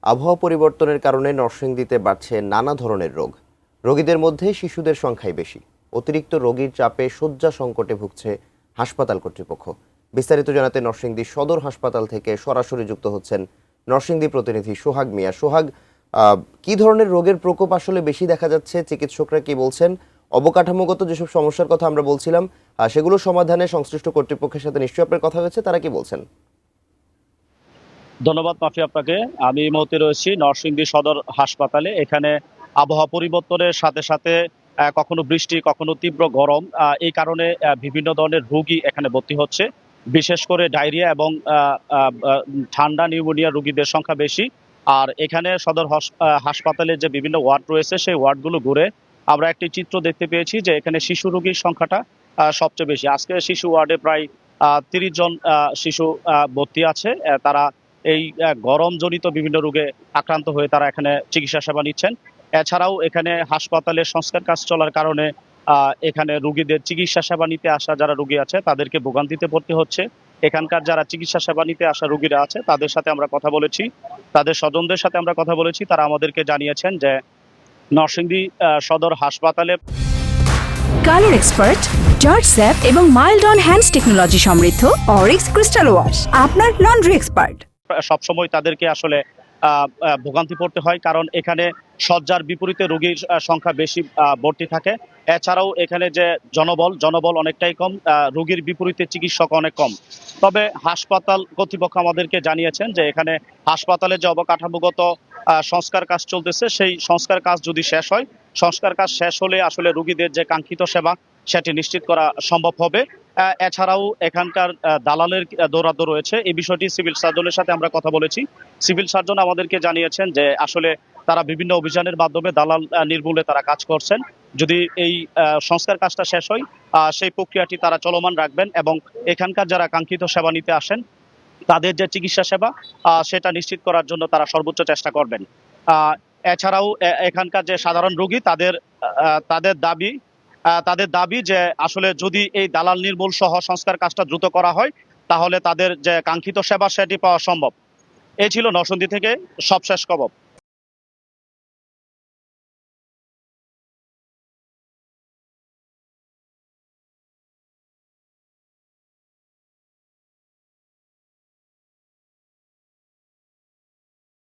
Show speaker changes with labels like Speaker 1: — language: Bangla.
Speaker 1: আবহাওয়া পরিবর্তনের কারণে নরসিংদীতে বাড়ছে নানা ধরনের রোগ। রোগীদের মধ্যে শিশুদের সংখ্যাই বেশি। অতিরিক্ত রোগীর চাপে শয্যা সংকটে ভুগছে হাসপাতাল কর্তৃপক্ষ। বিস্তারিত জানাতে নরসিংদী সদর হাসপাতাল থেকে সরাসরি যুক্ত হচ্ছেন নরসিংদী প্রতিনিধি সোহাগ মিয়া। সোহাগ, কি ধরনের রোগের প্রকোপ আসলে বেশি দেখা যাচ্ছে? চিকিৎসকরা কি বলছেন? অবকাঠামোগত যেসব সমস্যার কথা আমরা বলছিলাম, সেগুলো সমাধানে সংশ্লিষ্ট কর্তৃপক্ষের সাথে নিশ্চয়ই আপনার কথা হয়েছে, তারা কি বলছেন?
Speaker 2: ধন্যবাদ মাফি আপনাকে। আমি এই মুহূর্তে রয়েছি নরসিংদী সদর হাসপাতালে। এখানে আবহাওয়া পরিবর্তনের সাথে সাথে কখনো বৃষ্টি, কখনো তীব্র গরম, এই কারণে বিভিন্ন ধরনের রোগী এখানে ভর্তি হচ্ছে। বিশেষ করে ডায়রিয়া এবং ঠান্ডা নিউমোনিয়া রোগীদের সংখ্যা বেশি। আর এখানে সদর হাসপাতালে যে বিভিন্ন ওয়ার্ড রয়েছে, সেই ওয়ার্ডগুলো ঘুরে আমরা একটি চিত্র দেখতে পেয়েছি যে এখানে শিশু রোগীর সংখ্যাটা সবচেয়ে বেশি। আজকে শিশু ওয়ার্ডে প্রায় ৩০ জন শিশু ভর্তি আছে। তারা এই গরমজনিত বিভিন্ন রোগে আক্রান্ত হয়ে তারা এখানে চিকিৎসা সেবা নিচ্ছেন। এছাড়াও এখানে হাসপাতালের সংস্কার কাজ চলার কারণে এখানে রোগীদের চিকিৎসা সেবা নিতে আসা যারা রোগী আছে তাদেরকে ভোগান্তিতে পড়তে হচ্ছে। এখানকার যারা চিকিৎসা সেবা নিতে আসা রোগীরা আছে তাদের সাথে আমরা কথা বলেছি, তাদের স্বজনদের সাথে আমরা কথা বলেছি। তারা আমাদেরকে জানিয়েছেন যে নরসিংদী সদর হাসপাতালে
Speaker 3: কালার এক্সপার্ট, জর্জ স্যাপ এবং মাইল্ড অন হ্যান্ডস টেকনোলজি সমৃদ্ধ অরিক্স ক্রিস্টাল ওয়াশ আপনার লন্ড্রি এক্সপার্ট।
Speaker 2: সবসময় তাদেরকে আসলে ভোগান্তি পড়তে হয়, কারণ এখানে শয্যার বিপরীতে রোগীর সংখ্যা বেশি ভর্তি থাকে। এছাড়াও এখানে যে জনবল অনেকটাই কম, রোগীর বিপরীতে চিকিৎসক অনেক কম। তবে হাসপাতাল কর্তৃপক্ষ আমাদেরকে জানিয়েছেন যে এখানে হাসপাতালে যে অবকাঠামোগত সংস্কার কাজ চলতেছে, সেই সংস্কার কাজ যদি শেষ হয়, সংস্কার কাজ শেষ হলে আসলে রোগীদের যে কাঙ্ক্ষিত সেবা সেটি নিশ্চিত করা সম্ভব হবে। এছাড়াও এখানকার দালালের দৌরাত্ম্য রয়েছে, এই বিষয়টি সিভিল সার্জনের সাথে আমরা কথা বলেছি। সিভিল সার্জন আমাদেরকে জানিয়েছেন যে আসলে তারা বিভিন্ন অভিযানের মাধ্যমে দালাল নির্মূলে তারা কাজ করছেন। যদি এই সংস্কার কাজটা শেষ হয়, সেই প্রক্রিয়াটি তারা চলমান রাখবেন এবং এখানকার যারা কাঙ্ক্ষিত সেবা নিতে আসেন তাদের যে চিকিৎসা সেবা সেটা নিশ্চিত করার জন্য তারা সর্বোচ্চ চেষ্টা করবেন। এছাড়াও এখানকার যে সাধারণ রোগী তাদের দাবি যে আসলে যদি এই দালাল নির্মূল সহ সংস্কার কাজটা দ্রুত করা হয় তাহলে তাদের যে কাঙ্ক্ষিত সেবা সেটি পাওয়া সম্ভব। এই ছিল নরসিংদী থেকে সবশেষ খবর।